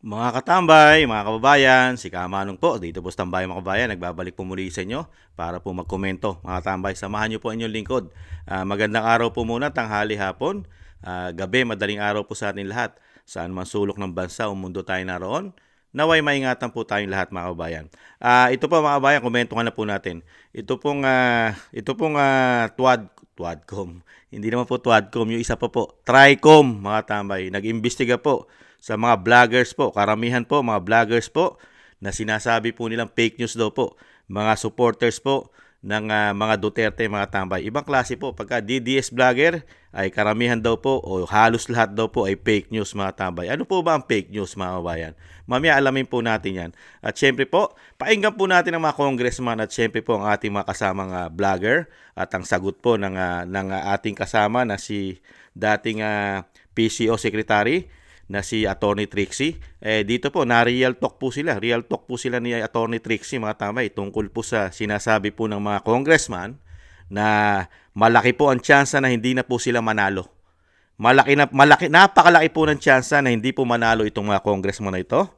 Mga katambay, mga kababayan, si Kamanong po, dito po sa Tambay mga kababayan, nagbabalik po muli sa inyo para po magkomento. Mga tambay, samahan niyo po inyong lingkod. Magandang araw po muna, tanghali hapon, gabi, madaling araw po sa atin lahat. Saan man sulok ng bansa o mundo tayo naroon, naway maingatan po tayong lahat mga kababayan. Ito po mga kababayan, komento nga na po natin. Ito pong Twadcom. Hindi naman po Twadcom, yung isa pa po, Tricom mga tambay. Nag-imbestiga po sa mga vloggers po, karamihan po mga vloggers po na sinasabi po nilang fake news daw po. Mga supporters po ng mga Duterte, mga tambay. Ibang klase po, pagka DDS vlogger ay karamihan daw po o halos lahat daw po ay fake news mga tambay. Ano po ba ang fake news mga kabayan? Mamaya alamin po natin yan. At syempre po, painggan po natin ang mga congressman at syempre po ang ating mga kasamang vlogger at ang sagot po ng ating kasama na si dating PCO Secretary na si Attorney Trixie. Dito po, na-real talk po sila. Real talk po sila ni Attorney Trixie, mga tambay, tungkol po sa sinasabi po ng mga congressman na malaki po ang tsansa na hindi na po sila manalo. Napakalaki po ng tsansa na hindi po manalo itong mga congressman na ito,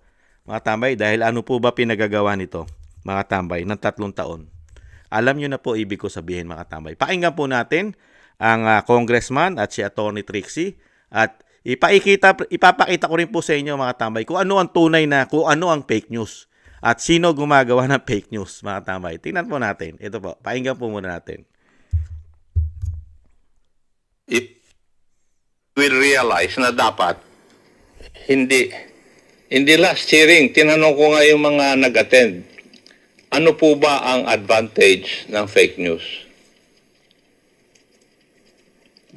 mga tambay, dahil ano po ba pinagagawa nito, mga tambay, ng 3 taon. Alam nyo na po ibig ko sabihin, mga tambay. Pakinggan po natin ang congressman at si Attorney Trixie at ipapakita ko rin po sa inyo mga tambay kung ano ang tunay na, kung ano ang fake news at sino gumagawa ng fake news mga tambay. Tingnan po natin. Ito po, pakinggan po muna natin. It will realize na dapat hindi last hearing, tinanong ko nga yung mga nag-attend, ano po ba ang advantage ng fake news?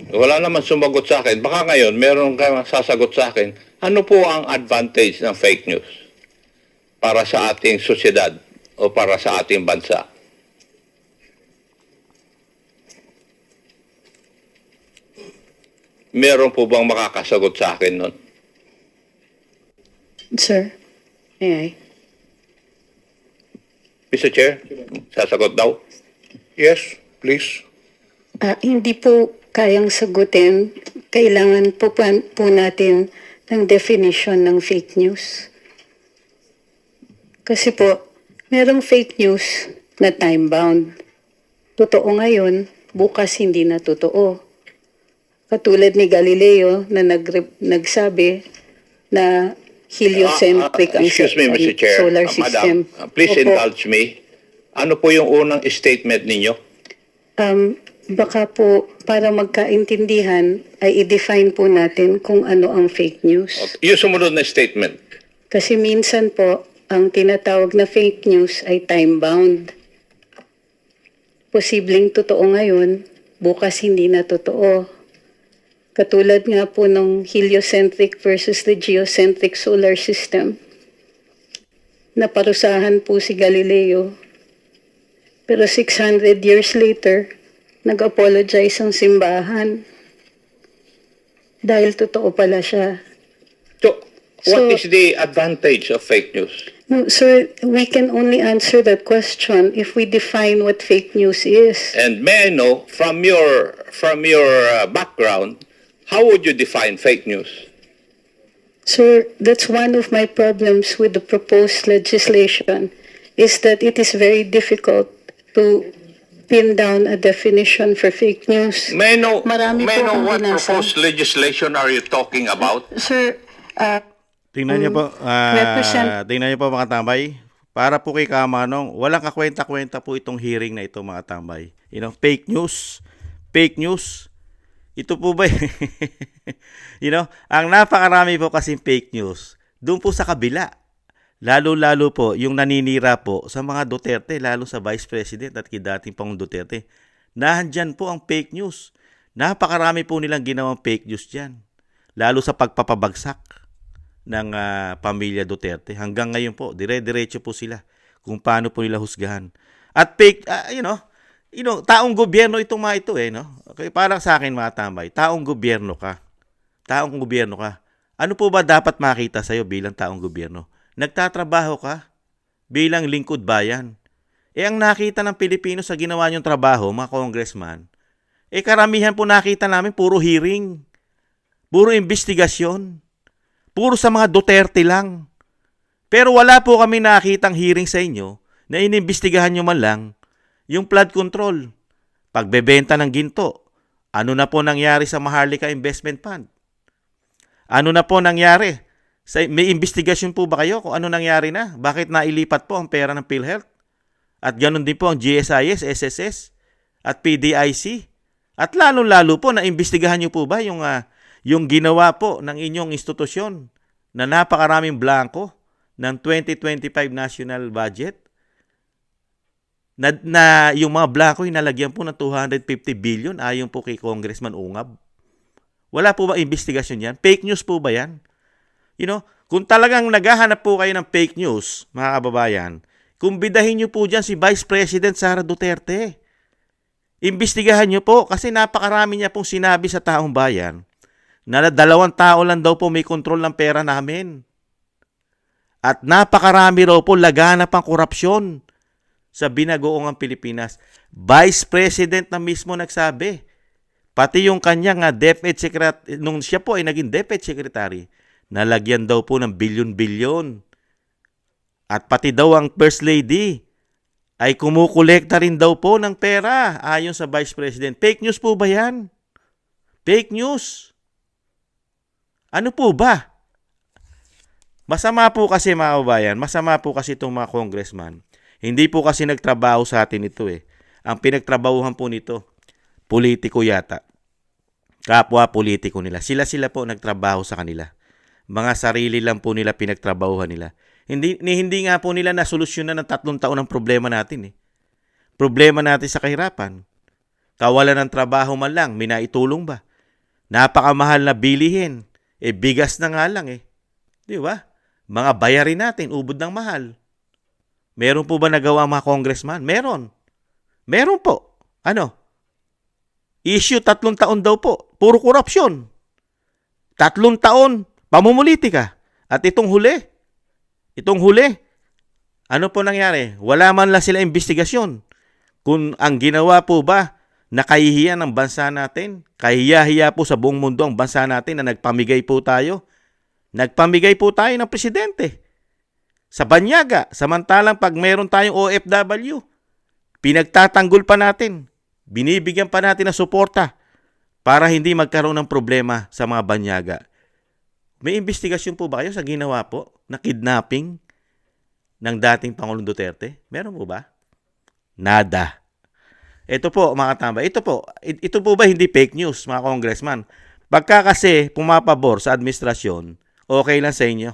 Wala naman sumagot sa akin. Baka ngayon, meron kang sasagot sa akin. Ano po ang advantage ng fake news para sa ating sosyedad o para sa ating bansa? Meron po bang makakasagot sa akin nun? Sir, may I? Mr. Chair, sasagot daw? Yes, please. Hindi po kayang sagutin. Kailangan po natin ng definition ng fake news. Kasi po, merong fake news na time-bound. Totoo ngayon, bukas hindi na totoo. Katulad ni Galileo na nagsabi na heliocentric ang Excuse me, Mr. Chair. solar system. Madam, please Opo. indulge me. Ano po yung unang statement ninyo? Baka po para magkaintindihan ay i-define po natin kung ano ang fake news. Yung sumunod na statement. Kasi minsan po, ang tinatawag na fake news ay time-bound. Posibleng totoo ngayon, bukas hindi na totoo. Katulad nga po ng heliocentric versus the geocentric solar system. Naparusahan po si Galileo. Pero 600 years later, nag-apologize ang simbahan. Dahil totoo pala siya. So, what So- is the advantage of fake news? No, sir, we can only answer that question if we define what fake news is. And may I know, from your background, how would you define fake news? Sir, that's one of my problems with the proposed legislation, is that it is very difficult to pin down a definition for fake news. May I know, Marami may I po know ang what binasa. proposed legislation are you talking about? Sir, Tingnan niyo po, tingnan niyo po mga tambay. Para po kay Kamanong, walang kakwenta-kwenta po itong hearing na ito mga tambay. Fake news. Fake news. Ito po ba ang napakarami po kasing fake news. Doon po sa kabila. Lalo-lalo po yung naninira po sa mga Duterte, lalo sa Vice President at dating Pangulong Duterte. Nahandyan po ang fake news. Napakarami po nilang ginawang fake news dyan. Lalo sa pagpapabagsak ng pamilya Duterte. Hanggang ngayon po, dire-diretso po sila kung paano po nila husgahan. At fake, taong gobyerno itong mga ito Okay, parang sa akin mga tambay, taong gobyerno ka. Taong gobyerno ka. Ano po ba dapat makita sa'yo bilang taong gobyerno? Nagtatrabaho ka bilang lingkod bayan. Ang nakita ng Pilipino sa ginawa niyong trabaho, mga congressman, karamihan po nakita namin puro hearing, puro investigasyon, puro sa mga Duterte lang. Pero wala po kami nakitang hearing sa inyo na inimbestigahan nyo man lang yung flood control, pagbebenta ng ginto. Ano na po nangyari sa Maharlika Investment Fund? Ano na po nangyari? May investigasyon po ba kayo kung ano nangyari na? Bakit nailipat po ang pera ng PhilHealth? At ganoon din po ang GSIS, SSS, at PDIC. At lalo-lalo po, naimbestigahan nyo po ba yung ginawa po ng inyong institusyon na napakaraming blanco ng 2025 national budget? Na yung mga blanco inalagyan po ng 250 billion ayon po kay Congressman Ungab. Wala po ba investigasyon yan? Fake news po ba yan? Kung talagang naghahanap po kayo ng fake news, mga kababayan, kumbidahin nyo po dyan si Vice President Sara Duterte. Imbestigahan nyo po kasi napakarami niya pong sinabi sa taong bayan na 2 tao lang daw po may kontrol ng pera namin. At napakarami raw po laganap ang korupsyon sa binagoong Pilipinas. Vice President na mismo nagsabi. Pati yung kanyang DepEd Secretary, nung siya po ay naging DepEd Secretary, nalagyan daw po ng bilyon-bilyon. At pati daw ang First Lady ay kumukolekta rin daw po ng pera ayon sa Vice President. Fake news po ba yan? Fake news. Ano po ba? Masama po kasi mga kababayan, masama po kasi itong mga congressman. Hindi po kasi nagtrabaho sa atin ito eh. Ang pinagtrabahuhan po nito, politiko yata. Kapwa politiko nila. Sila po nagtrabaho sa kanila. Mga sarili lang po nila pinagtrabahuhan nila. Hindi nga po nila nasolusyonan ng 3 taon ang problema natin eh. Problema natin sa kahirapan. Kawalan ng trabaho man lang, may naitulong ba? Napakamahal na bilihin. Bigas na nga lang eh. Di ba? Mga bayarin natin, ubod ng mahal. Meron po ba nagawa mga congressman? Meron. Meron po. Ano? Issue 3 taon daw po. Puro korupsyon. 3 taon. Pamumulitika. At itong huli. Ano po nangyari? Wala man lang sila investigasyon. Kung ang ginawa po ba na kahihiyan ng bansa natin, kahiya-hiya po sa buong mundo ang bansa natin na nagpamigay po tayo. Nagpamigay po tayo ng presidente. Sa banyaga, samantalang pag meron tayong OFW, pinagtatanggol pa natin, binibigyan pa natin ng suporta para hindi magkaroon ng problema sa mga banyaga. May investigasyon po ba kayo sa ginawa po na kidnapping ng dating Pangulong Duterte? Meron po ba? Nada. Ito po mga katambay, ito po ba hindi fake news mga congressman? Pagka kasi pumapabor sa administrasyon, okay lang sa inyo.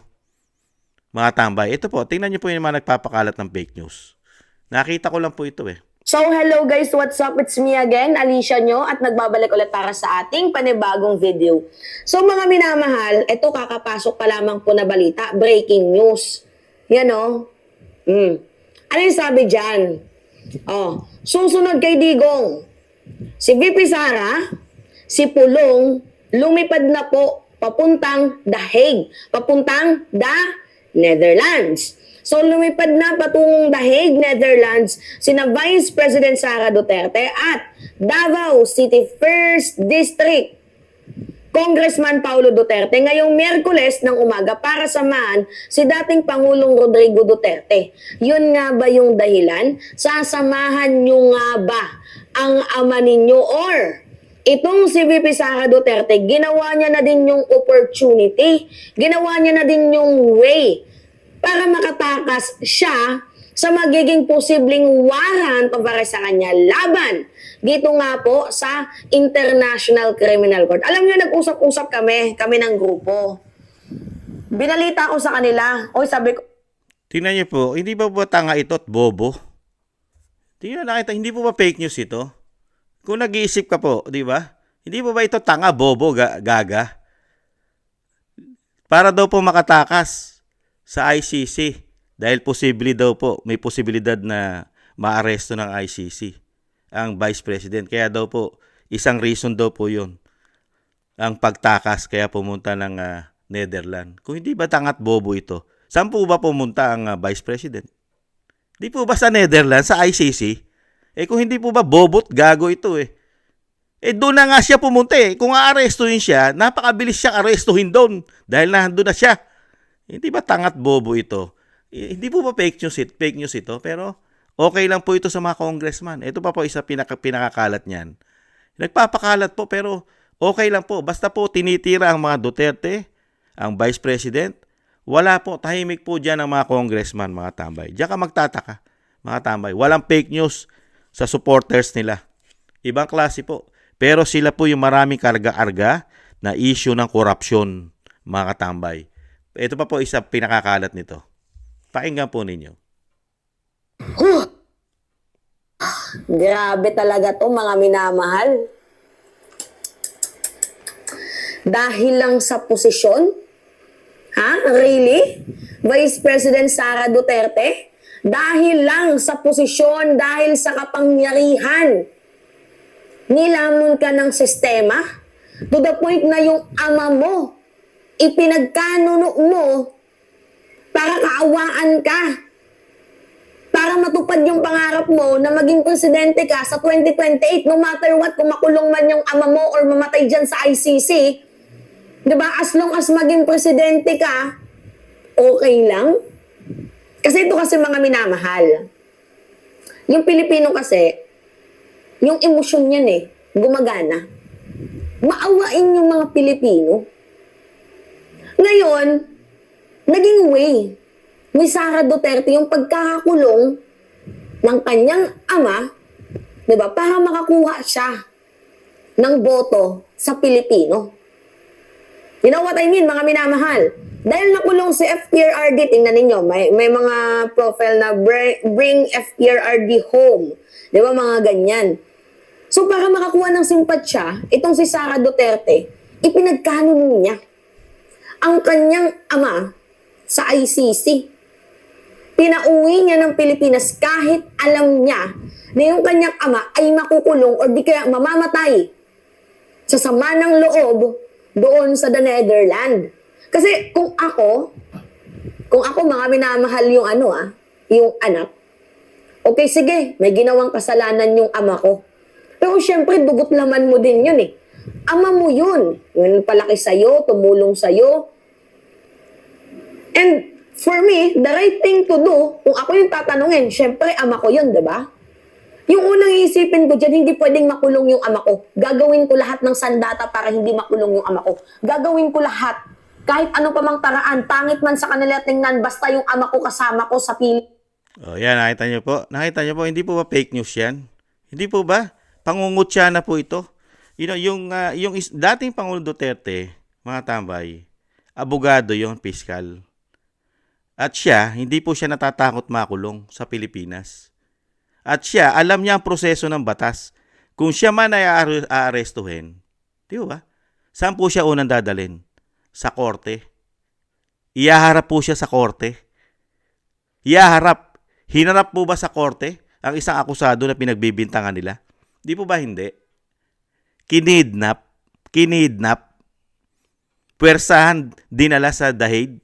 Mga tambay, ito po, tingnan niyo po yung mga nagpapakalat ng fake news. Nakita ko lang po ito eh. So hello guys, what's up? It's me again, Alicia nyo, at nagbabalik ulit para sa ating panibagong video. So mga minamahal, ito kakapasok pa lamang po na balita, breaking news. Yan o. Ano yung sabi dyan? Susunod kay Digong, si VP Sara, si Pulong, lumipad na po papuntang The Hague, papuntang Netherlands. So lumipad na patungong The Hague, Netherlands, sina Vice President Sara Duterte at Davao City 1st District Congressman Paulo Duterte ngayong Miyerkules ng umaga para samahan si dating Pangulong Rodrigo Duterte. Yun nga ba yung dahilan? Sasamahan nyo nga ba ang ama ninyo or itong si VP Sara Duterte, ginawa niya na din yung opportunity, ginawa niya na din yung way para makatakas siya sa magiging posibleng warrant of arrest sa kanya laban dito nga po sa International Criminal Court. Alam niyo, nag-usap-usap kami ng grupo. Binalita ko sa kanila, sabi ko, Tingnan niyo po, hindi ba tanga ito at bobo? Tingnan nakita, hindi po ba fake news ito? Kung nag-iisip ka po, di ba? Hindi po ba ito tanga, bobo, gaga? Para daw po makatakas sa ICC dahil posible daw po, may posibilidad na maaresto ng ICC ang Vice President. Kaya daw po, isang reason daw po yun ang pagtakas kaya pumunta ng Netherlands. Kung hindi ba tangat bobo ito, saan po ba pumunta ang Vice President? Di po ba sa Netherlands, sa ICC? Kung hindi po ba bobot, gago ito doon na nga siya pumunta Kung aarestuhin siya, napakabilis siyang arestuhin doon dahil nandun na siya. Hindi ba tangat bobo ito? Hindi po ba fake news ito, pero okay lang po ito sa mga congressman. Ito pa po isa pinakakalat niyan. Nagpapakalat po pero okay lang po. Basta po tinitira ang mga Duterte, ang Vice President, wala po, tahimik po dyan ang mga congressman, mga tambay. Diyan ka magtataka, mga tambay. Walang fake news sa supporters nila. Ibang klase po. Pero sila po yung maraming karga-arga na issue ng korupsyon, mga katambay. Ito pa po isa pinakakalat nito. Pakinggan po ninyo. Grabe talaga to, mga minamahal. Dahil lang sa posisyon? Ha? Really? Vice President Sara Duterte? Dahil lang sa posisyon, dahil sa kapangyarihan, nilamon ka ng sistema? To the point na yung ama mo, ipinagkanuno mo para kaawaan ka. Para matupad yung pangarap mo na maging presidente ka sa 2028, no matter what, kung makulong man yung ama mo or mamatay dyan sa ICC, diba, as long as maging presidente ka, okay lang. Kasi ito kasi mga minamahal. Yung Pilipino kasi, yung emosyon yan gumagana. Maawain yung mga Pilipino. Ngayon, naging way ni Sara Duterte yung pagkakakulong ng kanyang ama, di ba, para makakuha siya ng boto sa Pilipino. You know what I mean, mga minamahal? Dahil nakulong si FPRRD, tingnan ninyo, may mga profile na bring FPRRD home. Di ba, mga ganyan. So, para makakuha ng simpatsya, itong si Sara Duterte, ipinagkanuno niya ang kanyang ama sa ICC. Pinauwi niya ng Pilipinas kahit alam niya na yung kanyang ama ay makukulong o di kaya mamamatay sa sama ng loob doon sa the Netherlands. Kasi kung ako mga minamahal yung yung anak, okay, sige, may ginawang kasalanan yung ama ko. Pero syempre, dugot laman mo din yun Ama mo yun. Yung palaki sa'yo, tumulong sa'yo. And for me, the right thing to do, kung ako yung tatanungin, syempre, ama ko yun, diba? Yung unang iisipin ko dyan, hindi pwedeng makulong yung ama ko. Gagawin ko lahat ng sandata para hindi makulong yung ama ko. Gagawin ko lahat. Kahit ano pa mang paraan, pangit man sa kanila tingnan, basta yung ama ko kasama ko sa pili. Oh, yan, nakita niyo po. Nakita niyo po, hindi po ba fake news yan? Hindi po ba? Pangungutya na po ito. You know, yung dating Pangulo Duterte, mga tambay, abogado yon, piskal. At siya, hindi po siya natatakot makulong sa Pilipinas. At siya, alam niya ang proseso ng batas. Kung siya man ay aarestuhin, di ba? Saan po siya unang dadalhin? Sa korte. Iyaharap po siya sa korte. Iyaharap. Hinarap po ba sa korte ang isang akusado na pinagbibintangan nila? Di po ba hindi? Kinidnap. Puwersahan, dinala sa The Hague,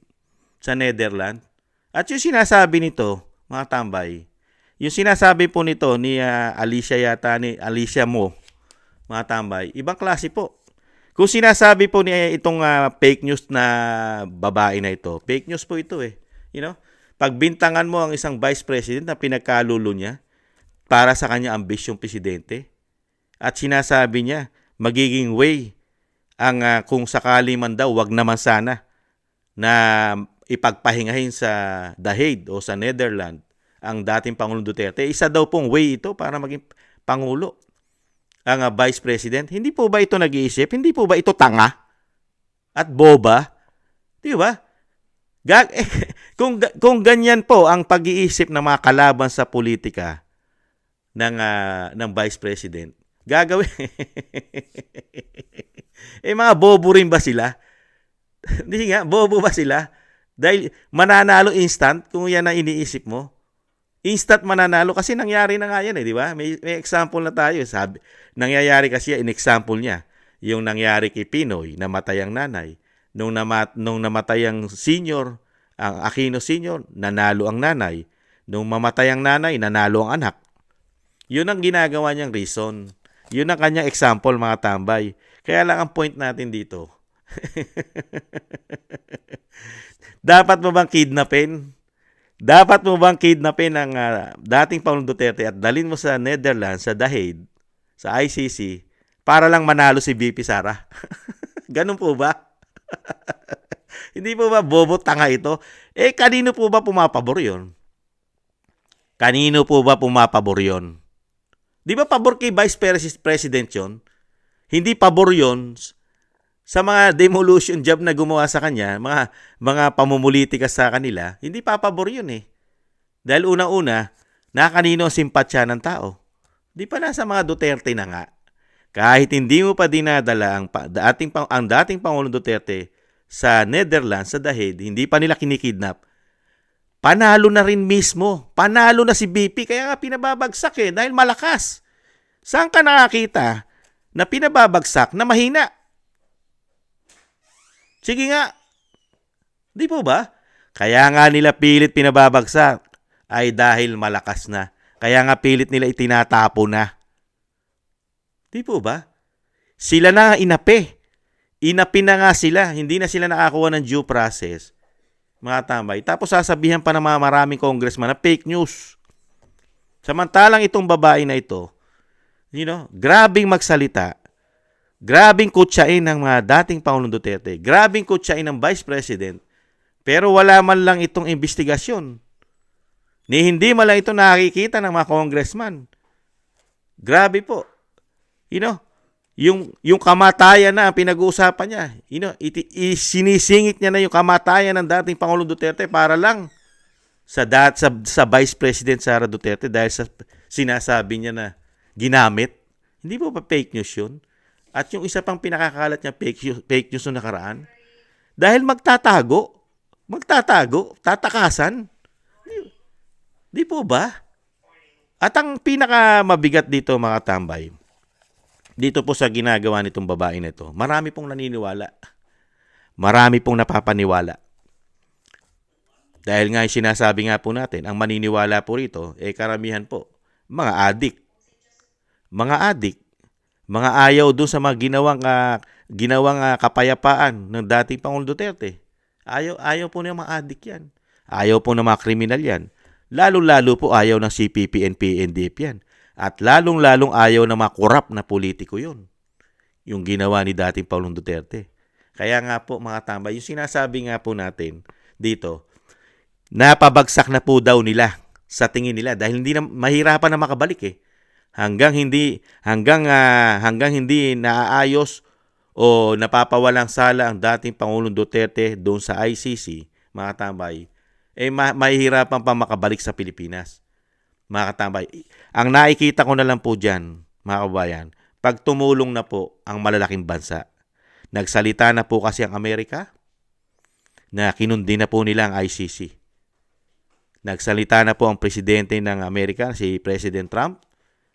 sa Netherlands. At yung sinasabi nito, mga tambay, yung sinasabi po nito ni Alicia Mo, mga tambay, ibang klase po. Kung sinasabi po niya itong fake news na babae na ito, fake news po ito You know? Pagbintangan mo ang isang vice president na pinagkalulo niya para sa kanya ambisyong presidente at sinasabi niya magiging way ang kung sakali man daw, wag naman sana na ipagpahingahin sa The Hague o sa Netherlands ang dating Pangulong Duterte. Isa daw pong way ito para maging Pangulo ang Vice President. Hindi po ba ito nag-iisip? Hindi po ba ito tanga? At boba? Di ba? Kung ganyan po ang pag-iisip ng mga kalaban sa politika ng Vice President, gagawin. Mga bobo rin ba sila? Hindi nga, bobo ba sila? Dahil mananalo instant kung yan ang iniisip mo. Instant mananalo kasi nangyari na nga yan di ba? May example na tayo. Nangyayari kasi in example niya. Yung nangyari kay Pinoy, namatay ang nanay. Nung namatay ang senior, ang Aquino senior, nanalo ang nanay. Nung mamatay ang nanay, nanalo ang anak. Yun ang ginagawa niyang reason. Yun ang kanyang example, mga tambay. Kaya lang ang point natin dito. Dapat mo bang kidnapin Dapat mo bang kidnapin ang dating Pangulong Duterte at dalhin mo sa Netherlands, sa The Hague, sa ICC, para lang manalo si VP Sara? Ganun po ba? Hindi po ba bobo tanga ito? Kanino po ba pumapabor yun? Kanino po ba pumapabor yun? Di ba pabor kay Vice President yun? Hindi pabor yun sa mga demolition job na gumawa sa kanya, mga pamumulitika sa kanila. Hindi papabor yun eh. Dahil una-una, nakanino ang simpatsya ng tao. Di pa nasa mga Duterte na nga. Kahit hindi mo pa dinadala ang dating Pangulong Duterte sa Netherlands, sa The Hague, hindi pa nila kinikidnap. Panalo na rin mismo. Panalo na si BP. Kaya nga pinababagsak dahil malakas. Saan ka nakakita na pinababagsak na mahina? Sige nga. Di po ba? Kaya nga nila pilit pinababagsak ay dahil malakas na. Kaya nga pilit nila itinatapo na. Di po ba? Sila na inapi. Inapi na nga sila. Hindi na sila nakakuha ng due process. Mga tambay. Tapos sasabihan pa ng mga maraming congressman na fake news. Samantalang itong babae na ito, grabing magsalita. Grabing kutsain ng mga dating Pangulong Duterte. Grabing kutsain ng Vice President. Pero wala man lang itong investigasyon. Hindi man lang ito nakikita ng mga congressman. Grabe po. Yung kamatayan na ang pinag-uusapan niya. Sinisingit niya na yung kamatayan ng dating Pangulong Duterte para lang sa Vice President Sara Duterte dahil sa sinasabi niya na ginamit. Hindi po ba fake news yun? At yung isa pang pinakakalat niya fake news na nakaraan, dahil magtatago, tatakasan. Di po ba? At ang pinakamabigat dito mga tambay, dito po sa ginagawa nitong babae na ito, marami pong naniniwala. Marami pong napapaniwala. Dahil nga sinasabi nga po natin, ang maniniwala po rito, karamihan po, mga adik. Mga ayaw doon sa mga ginawang kapayapaan ng dating Pangulong Duterte. Ayaw po ng mga adik yan. Ayaw po ng mga kriminal yan. Lalo-lalo po ayaw ng CPP and PNDF yan. At lalong-lalong ayaw ng mga korap na politiko yun. Yung ginawa ni dating Pangulong Duterte. Kaya nga po mga tambay, yung sinasabi nga po natin dito, napabagsak na po daw nila sa tingin nila dahil hindi na mahirapan na makabalik hanggang hindi naaayos o napapawalang sala ang dating Pangulong Duterte doon sa ICC, mga tambay, mahihirapan pa makabalik sa Pilipinas. Mga katambay, ang nakikita ko na lang po dyan, mga kabayan, pag tumulong na po ang malalaking bansa, nagsalita na po kasi ang Amerika na kinundi na po nila ang ICC. Nagsalita na po ang presidente ng Amerika, si President Trump,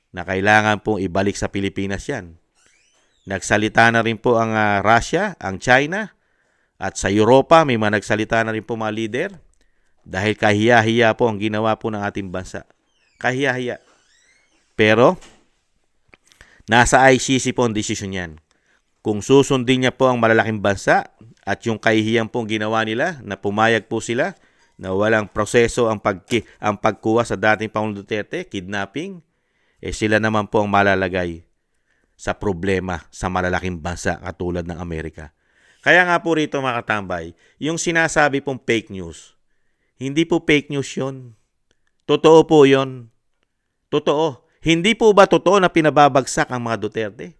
na kailangan pong ibalik sa Pilipinas yan. Nagsalita na rin po ang Russia, ang China, at sa Europa may mga nagsalita na rin po mga leader dahil kahiya-hiya po ang ginawa po ng ating bansa. Kahiya-hiya. Pero, nasa ICC po ang desisyon yan. Kung susundin niya po ang malalaking bansa at yung kahihiyan po ang ginawa nila na pumayag po sila na walang proseso ang pagkuha sa dating Pangulong Duterte, kidnapping, sila naman po ang malalagay sa problema sa malalaking bansa katulad ng Amerika. Kaya nga po rito mga katambay, yung sinasabi pong fake news, hindi po fake news yun. Totoo po yun. Totoo. Hindi po ba totoo na pinababagsak ang mga Duterte?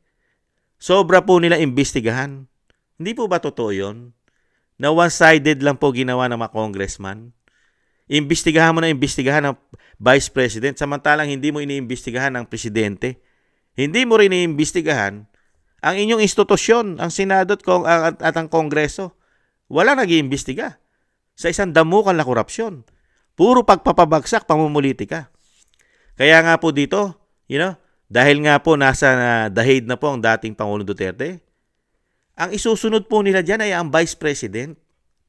Sobra po nila imbestigahan. Hindi po ba totoo yun? Na one-sided lang po ginawa ng mga congressman? Imbestigahan mo na imbestigahan ng Vice President samantalang hindi mo iniimbestigahan ng Presidente. Hindi mo rin iniimbestigahan ang inyong institusyon, ang Senado at ang Kongreso. Wala nag-iimbestiga sa isang damukan na korupsyon. Puro pagpapabagsak, pamumulitika. Kaya nga po dito, dahil nga po nasa The Hague na po ang dating Pangulong Duterte, ang isusunod po nila dyan ay ang Vice President.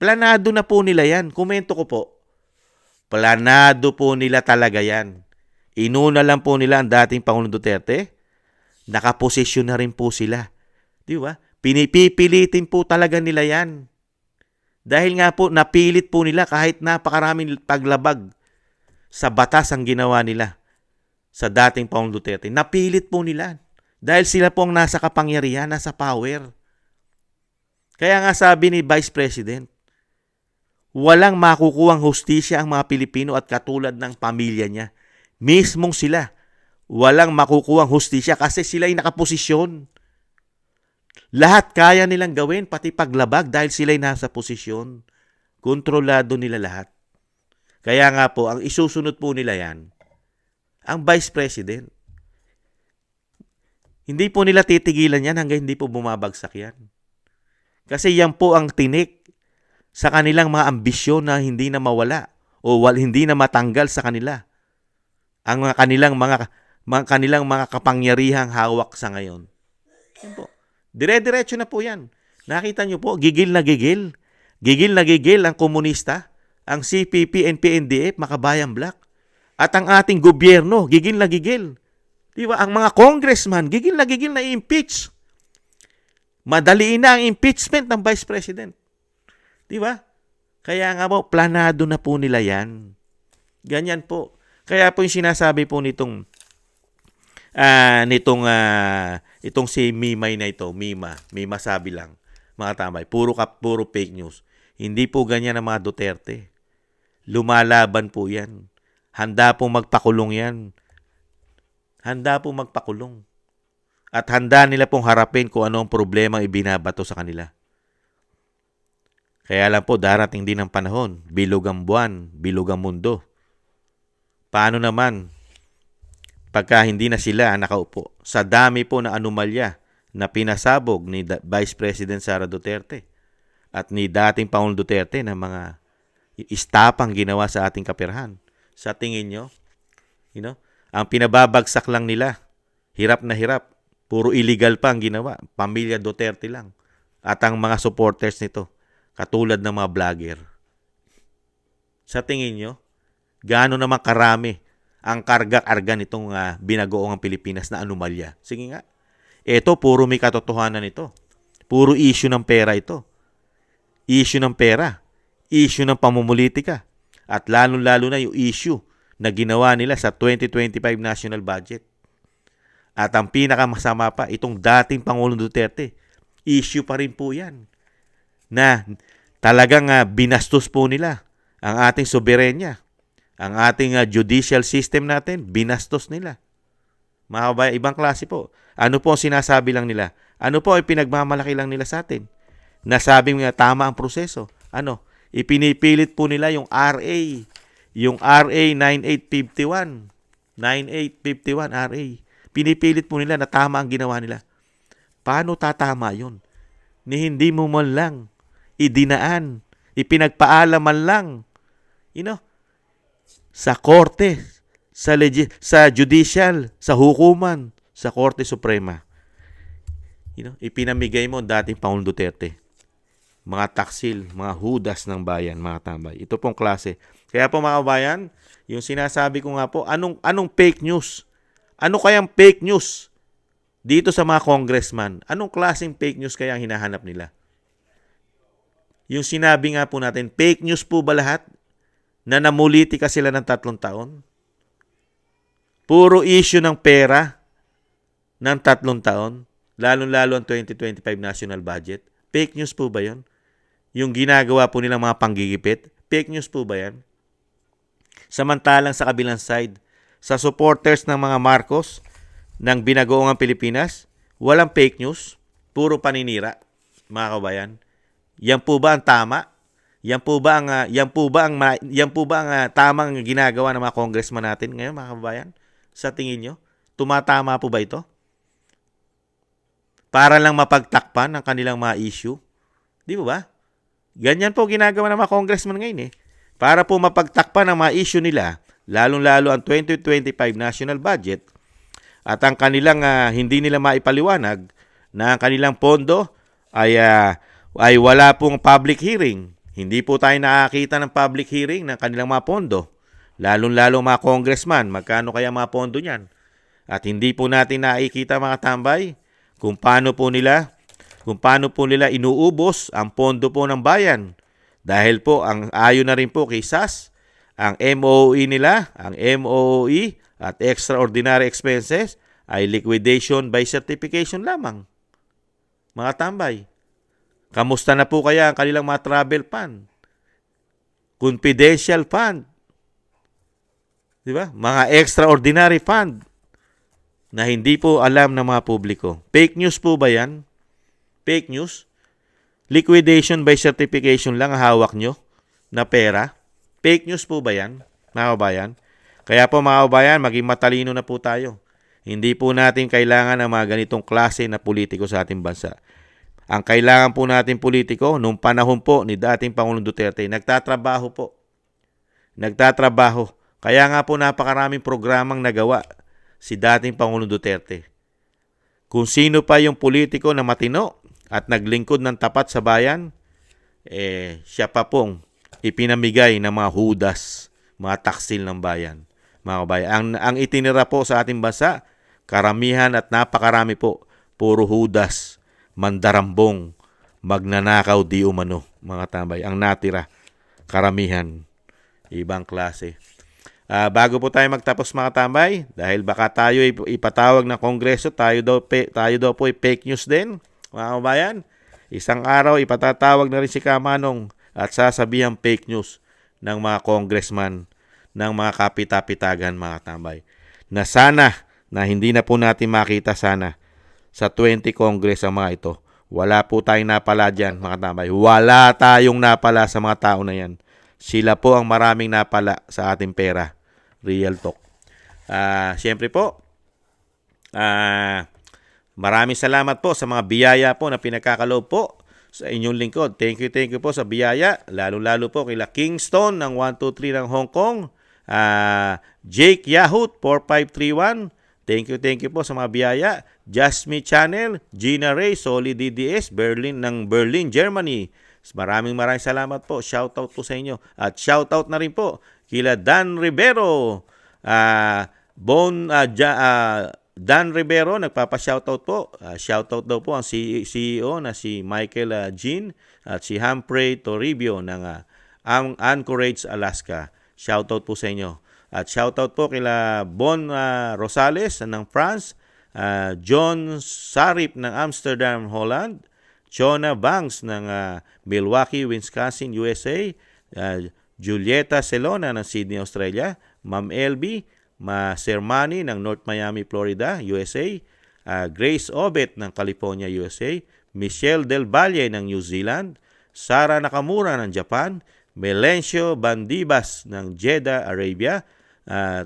Planado na po nila yan. Komento ko po. Planado po nila talaga yan. Inuna lang po nila ang dating Pangulong Duterte. Nakaposisyon na rin po sila. Di ba? Pinipilitin po talaga nila yan. Dahil nga po, napilit po nila kahit napakaraming paglabag sa batas ang ginawa nila sa dating Pangulong Duterte. Napilit po nila. Dahil sila po ang nasa kapangyarihan, nasa power. Kaya nga sabi ni Vice President, walang makukuhang hustisya ang mga Pilipino at katulad ng pamilya niya. Mismong sila, walang makukuhang hustisya kasi sila'y nakaposisyon. Lahat kaya nilang gawin, pati paglabag dahil sila'y nasa posisyon. Kontrolado nila lahat. Kaya nga po, ang isusunod po nila yan, ang Vice President. Hindi po nila titigilan yan hanggang hindi po bumabagsak yan. Kasi yan po ang tinik sa kanilang mga ambisyon na hindi na mawala o hindi na matanggal sa kanila. Ang kanilang mga kapangyarihang hawak sa ngayon. Yan po. Dire-diretso na po yan. Nakita nyo po, gigil na gigil. Gigil na gigil ang komunista, ang CPP, NP, NDF, Makabayan Black. At ang ating gobyerno, gigil na gigil. Di ba? Ang mga congressman, gigil na i-impeach. Madaliin na ang impeachment ng Vice President. Di ba? Kaya nga po, planado na po nila yan. Ganyan po. Kaya po yung sinasabi po itong si Mimay na ito, Mima sabi lang, mga tambay, puro fake news. Hindi po ganyan ang mga Duterte. Lumalaban po yan. Handa po magpakulong yan. Handa po magpakulong. At handa nila pong harapin kung ano ang problema ibinabato sa kanila. Kaya lang po, darating din ang panahon. Bilog ang buwan, bilog ang mundo. Paano naman pagka hindi na sila nakaupo? Sa dami po na anomalya na pinasabog ni Vice President Sara Duterte at ni dating Pangulong Duterte na mga istapang ginawa sa ating kaperahan. Sa tingin nyo, ang pinababagsak lang nila, hirap na hirap, puro illegal pa ang ginawa, pamilya Duterte lang. At ang mga supporters nito, katulad ng mga vlogger. Sa tingin nyo, gaano naman karami ang karga-karga nitong binagoong Pilipinas na anomalya? Sige nga. Ito, puro may katotohanan ito. Puro issue ng pera ito. Issue ng pera. Issue ng pamumulitika. At lalo-lalo na yung issue na ginawa nila sa 2025 national budget. At ang pinakamasama pa, itong dating Pangulong Duterte, issue pa rin po yan. Na talagang binastos po nila ang ating soberenya. Ang ating judicial system natin, binastos nila. Mga kabayan, ibang klase po. Ano po ang sinasabi lang nila? Ano po ang pinagmamalaki lang nila sa atin? Nasabing tama ang proseso. Ipinipilit po nila yung RA 9851. 9851 RA. Pinipilit po nila na tama ang ginawa nila. Paano tatama yun? Ni hindi mo man lang idinaan, ipinagpaalam man lang, sa korte, sa judicial, sa hukuman, sa Korte Suprema. Ipinamigay mo dating Pangulong Duterte. Mga taksil, mga hudas ng bayan, mga tambay. Ito pong klase. Kaya po mga kabayan, yung sinasabi ko nga po, anong fake news? Ano kayang fake news dito sa mga congressman? Anong klaseng fake news kaya ang hinahanap nila? Yung sinabi nga po natin, fake news po ba lahat na namulitika sila ng 3 taon? Puro issue ng pera ng 3 taon, lalo-lalo ang 2025 national budget. Fake news po ba yun? Yung ginagawa po nilang mga panggigipit, fake news po ba yan? Samantalang sa kabilang side, sa supporters ng mga Marcos ng binagoong Pilipinas, walang fake news, puro paninira, mga kabayan. Yan po ba ang tama? Yan po ba ang tamang ginagawa ng mga congressman natin ngayon, mga kabayan? Sa tingin nyo, tumatama po ba ito? Para lang mapagtakpan ang kanilang mga issue? Di ba? Ganyan po ginagawa ng mga congressman ngayon Para po mapagtakpan ang mga issue nila, lalong-lalo ang 2025 national budget at ang kanilang hindi nila maipaliwanag na ang kanilang pondo ay wala pong public hearing. Hindi po tayo nakakita ng public hearing ng kanilang mga pondo. Lalong-lalo mga congressman, magkano kaya mga pondo niyan? At hindi po natin nakikita mga tambay kung paano po nila inuubos ang pondo po ng bayan Dahil po, ang ayon na rin po kay SAS, ang MOE nila, ang MOE at extraordinary expenses ay liquidation by certification lamang. Mga tambay, kamusta na po kaya ang kanilang mga travel fund? Confidential fund? Di ba? Mga extraordinary fund na hindi po alam ng mga publiko. Fake news po ba yan? Fake news? Liquidation by certification lang ang hawak nyo na pera? Fake news po ba yan, mga kabayan? Kaya po mga kabayan, maging matalino na po tayo. Hindi po natin kailangan ng mga ganitong klase na politiko sa ating bansa. Ang kailangan po natin politiko, nung panahon po ni dating Pangulong Duterte, nagtatrabaho po. Nagtatrabaho. Kaya nga po napakaraming programang nagawa si dating Pangulong Duterte. Kung sino pa yung politiko na matino at naglingkod ng tapat sa bayan, siya pa pong ipinamigay ng mga hudas, mga taksil ng bayan. Mga kabayan, ang itinira po sa ating bansa, karamihan at napakarami po, puro hudas, mandarambong, magnanakaw di umano, mga tambay. Ang natira, karamihan, ibang klase. Bago po tayo magtapos mga tambay, dahil baka tayo ipatawag ng Kongreso, tayo daw po fake news din, mga kabayan. Isang araw ipatatawag na rin si Kamanong at sasabihan fake news ng mga congressman, ng mga kapitapitagan mga tambay. Na sana, na hindi na po natin makita sana sa 20 Congress ang mga ito. Wala po tayong napala dyan mga tambay. Wala tayong napala sa mga tao na yan. Sila po ang maraming napala sa ating pera. Real talk. Siyempre po, maraming salamat po sa mga biyaya po na pinagkakaloob po sa inyong lingkod. Thank you po sa biyaya. Lalo-lalo po kila Kingston ng 123 ng Hong Kong. Jake Yahoo 4531. Thank you po sa mga biyaya. Jasmine Channel, Gina Ray, Solid DDS, Berlin ng Berlin, Germany. Maraming salamat po. Shoutout po sa inyo. At shoutout na rin po kila Dan Rivero. Dan Rivero, nagpapa-shoutout po. Shoutout daw po ang CEO na si Michael Jean at si Humphrey Toribio ng Anchorage, Alaska. Shoutout po sa inyo. At shoutout po kila Bon Rosales ng France, John Sarip ng Amsterdam, Holland, Chona Banks ng Milwaukee, Wisconsin, USA, Julieta Celona ng Sydney, Australia, Ma'am LB Sermani ng North Miami, Florida, USA, Grace Obet ng California, USA, Michelle Del Valle ng New Zealand, Sara Nakamura ng Japan, Melencio Bandibas ng Jeddah, Arabia,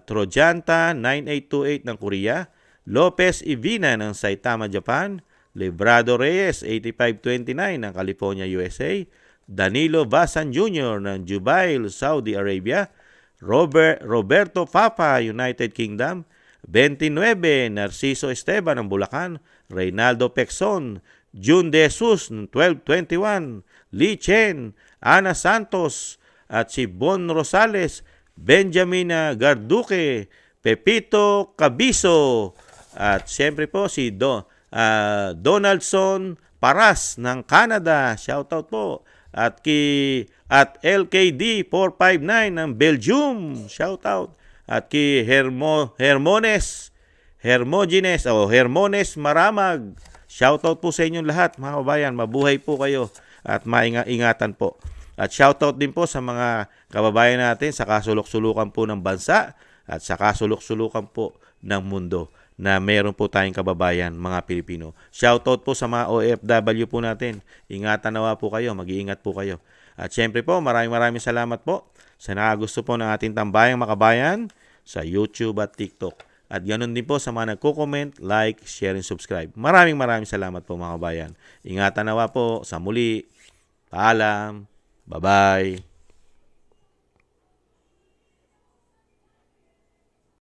Trojanta 9828 ng Korea, Lopez Ivina ng Saitama, Japan, Librado Reyes 8529 ng California, USA, Danilo Basan Jr. ng Jubail, Saudi Arabia, Roberto Papa, United Kingdom, 29 Narciso Esteban ng Bulacan, Reynaldo Pexon, June De Jesus ng 1221, Lee Chen, Ana Santos at si Bon Rosales, Benjamin Garduque, Pepito Cabiso at siyempre po si Donaldson Paras ng Canada. Shoutout po. At LKD 459 ng Belgium. Shoutout. At Hermones Maramag. Shoutout po sa inyong lahat mga kababayan. Mabuhay po kayo at ingatan po. At shoutout din po sa mga kababayan natin sa kasulok-sulukan po ng bansa at sa kasulok-sulukan po ng mundo na meron po tayong kababayan, mga Pilipino. Shoutout po sa mga OFW po natin. Ingatan nawa po kayo, mag-iingat po kayo. At syempre po, maraming salamat po sa nakagusto po ng ating tambayang makabayan sa YouTube at TikTok. At ganoon din po sa mga nagko-comment, like, share, and subscribe. Maraming salamat po mga kabayan. Ingatan nawa po sa muli. Paalam. Bye-bye.